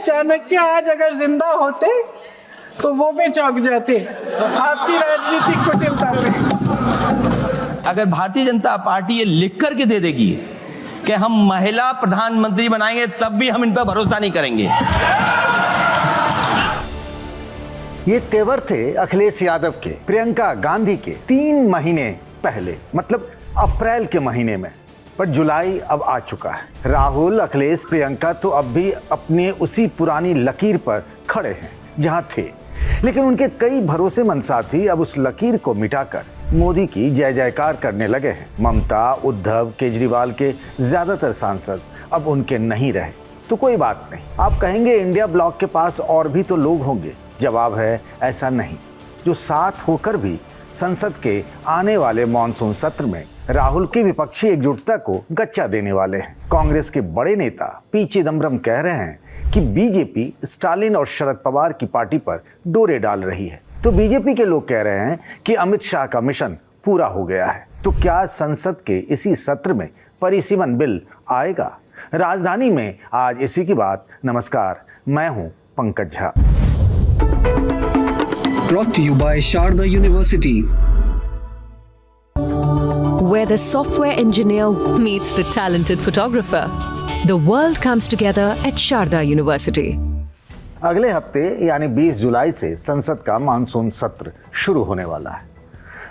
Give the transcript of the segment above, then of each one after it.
चाणक्य आज अगर जिंदा होते तो वो भी चौंक जाते आपकी राजनीतिक कुटिलता पे। अगर भारतीय जनता पार्टी ये लिख करके दे देगी कि हम महिला प्रधानमंत्री बनाएंगे, तब भी हम इन पर भरोसा नहीं करेंगे। ये तेवर थे अखिलेश यादव के प्रियंका गांधी के 3 महीने पहले, मतलब अप्रैल के महीने में। पर जुलाई अब आ चुका है। राहुल, अखिलेश, प्रियंका तो अब भी अपने उसी पुरानी लकीर पर खड़े हैं जहां थे, लेकिन उनके कई भरोसेमंद साथी अब उस लकीर को मिटाकर मोदी की जय जयकार करने लगे हैं। ममता, उद्धव, केजरीवाल के ज्यादातर सांसद अब उनके नहीं रहे। तो कोई बात नहीं, आप कहेंगे इंडिया ब्लॉक के पास और भी तो लोग होंगे। जवाब है ऐसा नहीं, जो साथ होकर भी संसद के आने वाले मॉनसून सत्र में राहुल की विपक्षी एकजुटता को गच्चा देने वाले हैं। कांग्रेस के बड़े नेता पी चिदम्बरम कह रहे हैं कि बीजेपी स्टालिन और शरद पवार की पार्टी पर डोरे डाल रही है, तो बीजेपी के लोग कह रहे हैं कि अमित शाह का मिशन पूरा हो गया है। तो क्या संसद के इसी सत्र में परिसीमन बिल आएगा? राजधानी में आज इसी की बात। नमस्कार, मैं हूं Pankaj Jha. Brought to you by Sharda University, where the software engineer meets the talented photographer. The world comes together at Sharda University. अगले हफ्ते यानी 20 जुलाई से संसद का मानसून सत्र शुरू होने वाला है।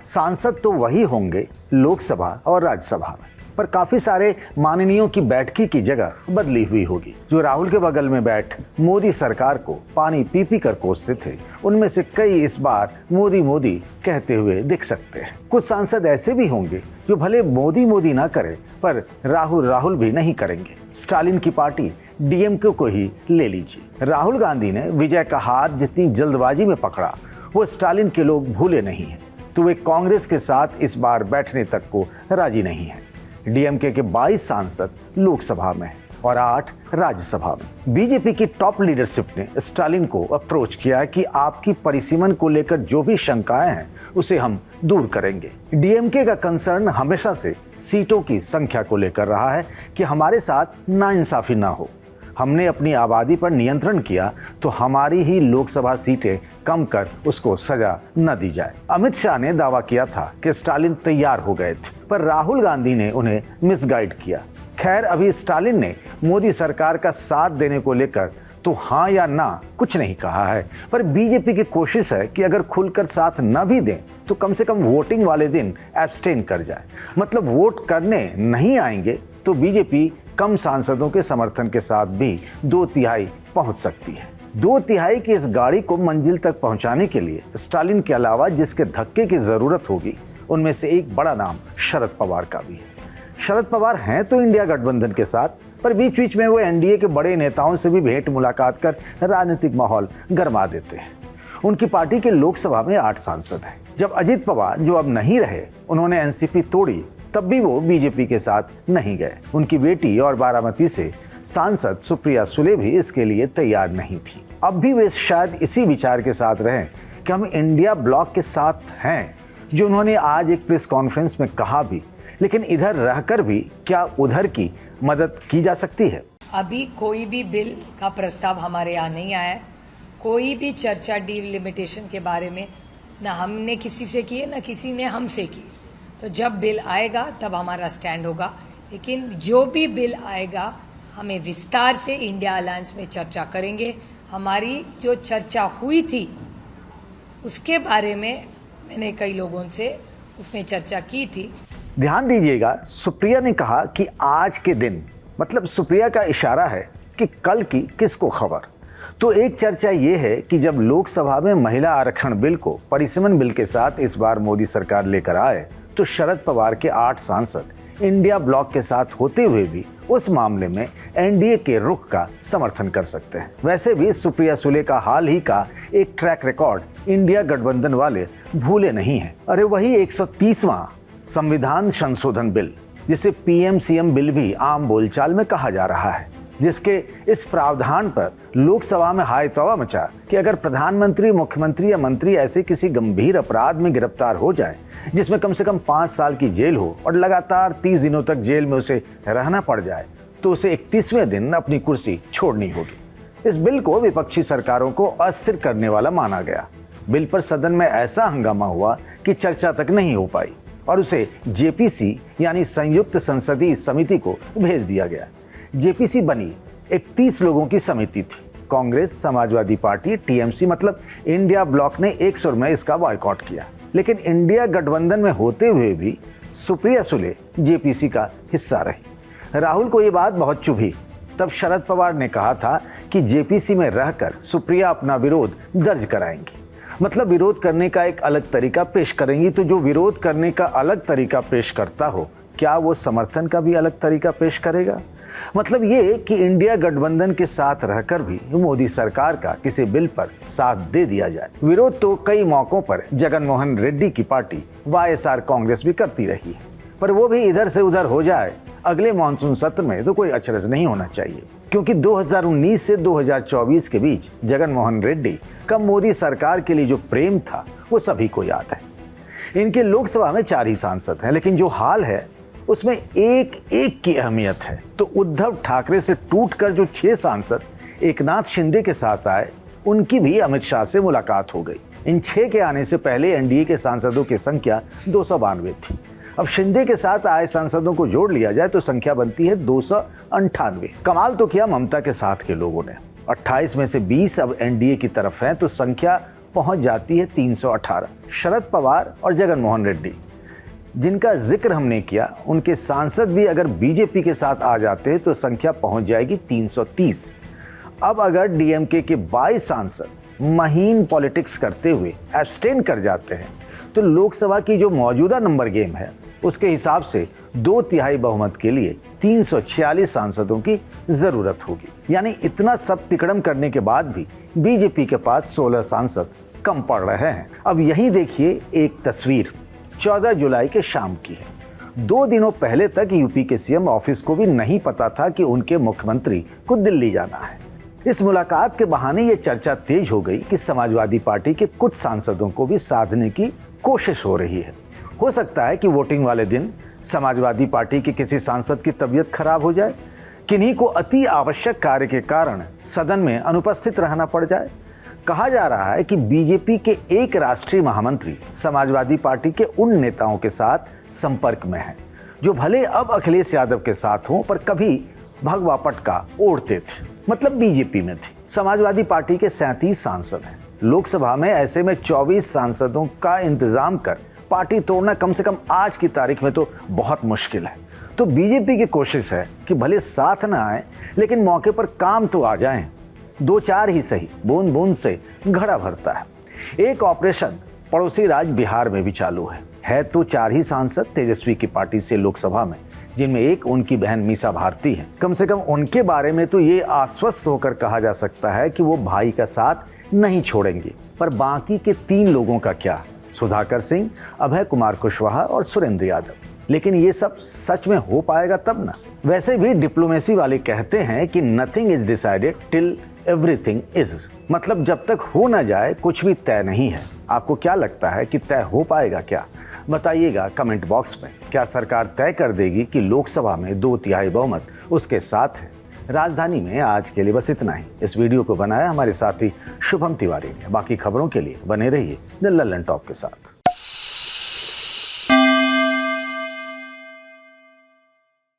सांसद तो वही होंगे लोकसभा और राज्यसभा में, पर काफी सारे माननीयों की बैठकी की जगह बदली हुई होगी। जो राहुल के बगल में बैठ मोदी सरकार को पानी पी पी कर कोसते थे, उनमें से कई इस बार मोदी मोदी कहते हुए दिख सकते हैं। कुछ सांसद ऐसे भी होंगे जो भले मोदी मोदी ना करे, पर राहुल राहुल भी नहीं करेंगे। स्टालिन की पार्टी डीएमके को ही ले लीजिए। राहुल गांधी ने विजय का हाथ जितनी जल्दबाजी में पकड़ा, वो स्टालिन के लोग भूले नहीं हैं, तो वे कांग्रेस के साथ इस बार बैठने तक को राजी नहीं है। डीएमके के 22 सांसद लोकसभा में और 8 राज्यसभा में। बीजेपी की टॉप लीडरशिप ने स्टालिन को अप्रोच किया है कि आपकी परिसीमन को लेकर जो भी शंकाएं हैं उसे हम दूर करेंगे। डीएमके का कंसर्न हमेशा से सीटों की संख्या को लेकर रहा है कि हमारे साथ नाइंसाफी ना हो। हमने अपनी आबादी पर नियंत्रण किया तो हमारी ही लोकसभा सीटें कम कर उसको सजा न दी जाए। अमित शाह ने दावा किया था कि स्टालिन तैयार हो गए थे, पर राहुल गांधी ने उन्हें मिसगाइड किया। खैर, अभी स्टालिन ने मोदी सरकार का साथ देने को लेकर तो हाँ या ना कुछ नहीं कहा है, पर बीजेपी की कोशिश है कि अगर खुलकर साथ न भी दें तो कम से कम वोटिंग वाले दिन एब्सटेन कर जाए। मतलब वोट करने नहीं आएंगे तो बीजेपी कम सांसदों के समर्थन के साथ भी 2/3 पहुंच सकती है। 2/3 की इस गाड़ी को मंजिल तक पहुंचाने के लिए स्टालिन के अलावा जिसके धक्के की जरूरत होगी, उनमें से एक बड़ा नाम शरद पवार का भी है। शरद पवार हैं तो इंडिया गठबंधन के साथ, पर बीच बीच में वो एनडीए के बड़े नेताओं से भी भेंट मुलाकात कर राजनीतिक माहौल गरमा देते हैं। उनकी पार्टी के लोकसभा में 8 सांसद हैं। जब अजित पवार, जो अब नहीं रहे, उन्होंने एनसीपी तोड़ी, तब भी वो बीजेपी के साथ नहीं गए। उनकी बेटी और बारामती से सांसद सुप्रिया सुले भी इसके लिए तैयार नहीं थी। अब भी वे शायद इसी विचार के साथ रहें कि हम इंडिया ब्लॉक के साथ हैं, जो उन्होंने आज एक प्रेस कॉन्फ्रेंस में कहा भी। लेकिन इधर रहकर भी क्या उधर की मदद की जा सकती है? अभी कोई भी बिल का प्रस्ताव हमारे यहाँ नहीं आया है। कोई भी चर्चा डिलिमिटेशन के बारे में न हमने किसी से की है, न किसी ने हमसे की। तो जब बिल आएगा तब हमारा स्टैंड होगा, लेकिन जो भी बिल आएगा हमें विस्तार से इंडिया अलायंस में चर्चा करेंगे। हमारी जो चर्चा हुई थी उसके बारे में मैंने कई लोगों से उसमें चर्चा की थी। ध्यान दीजिएगा, सुप्रिया ने कहा कि आज के दिन, मतलब सुप्रिया का इशारा है कि कल की किसको खबर। तो एक चर्चा ये है कि जब लोकसभा में महिला आरक्षण बिल को परिसीमन बिल के साथ इस बार मोदी सरकार लेकर आए, तो शरद पवार के 8 सांसद इंडिया ब्लॉक के साथ होते हुए भी उस मामले में एनडीए के रुख का समर्थन कर सकते हैं। वैसे भी सुप्रिया सुले का हाल ही का एक ट्रैक रिकॉर्ड इंडिया गठबंधन वाले भूले नहीं हैं। अरे वही 130वां संविधान संशोधन बिल, जिसे पीएम-सीएम बिल भी आम बोलचाल में कहा जा रहा है, जिसके इस प्रावधान पर लोकसभा में हाय तौबा मचा कि अगर प्रधानमंत्री, मुख्यमंत्री या मंत्री ऐसे किसी गंभीर अपराध में गिरफ्तार हो जाए जिसमें कम से कम 5 साल की जेल हो और लगातार 30 दिनों तक जेल में उसे रहना पड़ जाए, तो उसे 31वें दिन अपनी कुर्सी छोड़नी होगी। इस बिल को विपक्षी सरकारों को अस्थिर करने वाला माना गया। बिल पर सदन में ऐसा हंगामा हुआ कि चर्चा तक नहीं हो पाई और उसे जेपीसी यानी संयुक्त संसदीय समिति को भेज दिया गया। जेपीसी बनी 31 लोगों की समिति थी। कांग्रेस, समाजवादी पार्टी, टीएमसी मतलब इंडिया ब्लॉक ने एक सुर में इसका बॉयकॉट किया। लेकिन इंडिया गठबंधन में होते हुए भी सुप्रिया सुले जेपीसी का हिस्सा रही। राहुल को ये बात बहुत चुभी। तब शरद पवार ने कहा था कि जेपीसी में रहकर सुप्रिया अपना विरोध दर्ज कराएंगी, मतलब विरोध करने का एक अलग तरीका पेश करेंगी। तो जो विरोध करने का अलग तरीका पेश करता हो, क्या वो समर्थन का भी अलग तरीका पेश करेगा? मतलब ये कि इंडिया गठबंधन के साथ रहकर भी मोदी सरकार का किसी बिल पर साथ दे दिया जाए। विरोध तो कई मौकों पर जगन मोहन रेड्डी की पार्टी वाईएसआर कांग्रेस भी करती रही है, पर वो भी इधर से उधर हो जाए अगले मानसून सत्र में तो कोई अचरज नहीं होना चाहिए, क्योंकि 2019 से 2024 के बीच जगन मोहन रेड्डी का मोदी सरकार के लिए जो प्रेम था वो सभी को याद है। इनके लोकसभा में 4 ही सांसद हैं, लेकिन जो हाल है उसमें एक एक की अहमियत है। तो उद्धव ठाकरे से टूटकर जो 6 सांसद एकनाथ शिंदे के साथ आए, उनकी भी अमित शाह से मुलाकात हो गई। इन 6 के आने से पहले एनडीए के सांसदों की संख्या 292 थी। अब शिंदे के साथ आए सांसदों को जोड़ लिया जाए तो संख्या बनती है 298। कमाल तो किया ममता के साथ के लोगों ने। 28 में से 20 अब एनडीए की तरफ हैं, तो संख्या पहुंच जाती है 318। शरद पवार और जगन मोहन रेड्डी जिनका जिक्र हमने किया, उनके सांसद भी अगर बीजेपी के साथ आ जाते तो संख्या पहुंच जाएगी 330। अब अगर डीएमके के 22 सांसद महीन पॉलिटिक्स करते हुए एब्सटेन कर जाते हैं तो लोकसभा की जो मौजूदा नंबर गेम है उसके हिसाब से 2/3 बहुमत के लिए 346 सांसदों की जरूरत होगी। यानी इतना सब तिकड़म करने के बाद भी बीजेपी के पास 16 सांसद कम पड़ रहे हैं। अब यही देखिए एक तस्वीर 14 जुलाई के शाम की है। 2 दिनों पहले तक यूपी के सीएम ऑफिस को भी नहीं पता था कि उनके मुख्यमंत्री को दिल्ली जाना है। इस मुलाकात के बहाने ये चर्चा तेज हो गई कि समाजवादी पार्टी के कुछ सांसदों को भी साधने की कोशिश हो रही है। हो सकता है कि वोटिंग वाले दिन समाजवादी पार्टी के किसी सांसद की तबीयत खराब हो जाए, किन्हीं को अति आवश्यक कार्य के कारण सदन में अनुपस्थित रहना पड़ जाए। कहा जा रहा है कि बीजेपी के एक राष्ट्रीय महामंत्री समाजवादी पार्टी के उन नेताओं के साथ संपर्क में हैं जो भले अब अखिलेश यादव के साथ हों पर कभी भगवा पटका ओढ़ते थे, मतलब बीजेपी में थे। समाजवादी पार्टी के 37 सांसद हैं लोकसभा में। ऐसे में 24 सांसदों का इंतजाम कर पार्टी तोड़ना कम से कम आज की तारीख में तो बहुत मुश्किल है। तो बीजेपी की कोशिश है कि भले साथ ना आए लेकिन मौके पर काम तो आ जाएं। 2-4 ही सही, बूंद बूंद से घड़ा भरता है। एक ऑपरेशन पड़ोसी राज्य बिहार में भी चालू है तो 4 ही सांसद तेजस्वी की पार्टी से लोकसभा में, जिनमें एक उनकी बहन मीसा भारती है। कम से कम उनके बारे में तो ये आश्वस्त होकर कहा जा सकता है कि वो भाई का साथ नहीं छोड़ेंगे। पर बाकी के 3 लोगों का क्या? सुधाकर सिंह, अभय कुमार कुशवाहा और सुरेंद्र यादव। लेकिन ये सब सच में हो पाएगा तब ना। वैसे भी डिप्लोमेसी वाले कहते हैं कि nothing is decided till everything is, मतलब जब तक हो ना जाए कुछ भी तय नहीं है। आपको क्या लगता है कि तय हो पाएगा क्या? बताइएगा कमेंट बॉक्स में। क्या सरकार तय कर देगी कि लोकसभा में 2/3 बहुमत उसके साथ है? राजधानी में आज के लिए बस इतना ही। इस वीडियो को बनाया हमारे साथी शुभम तिवारी ने। बाकी खबरों के लिए बने रहिए द लल्लन टॉप के साथ।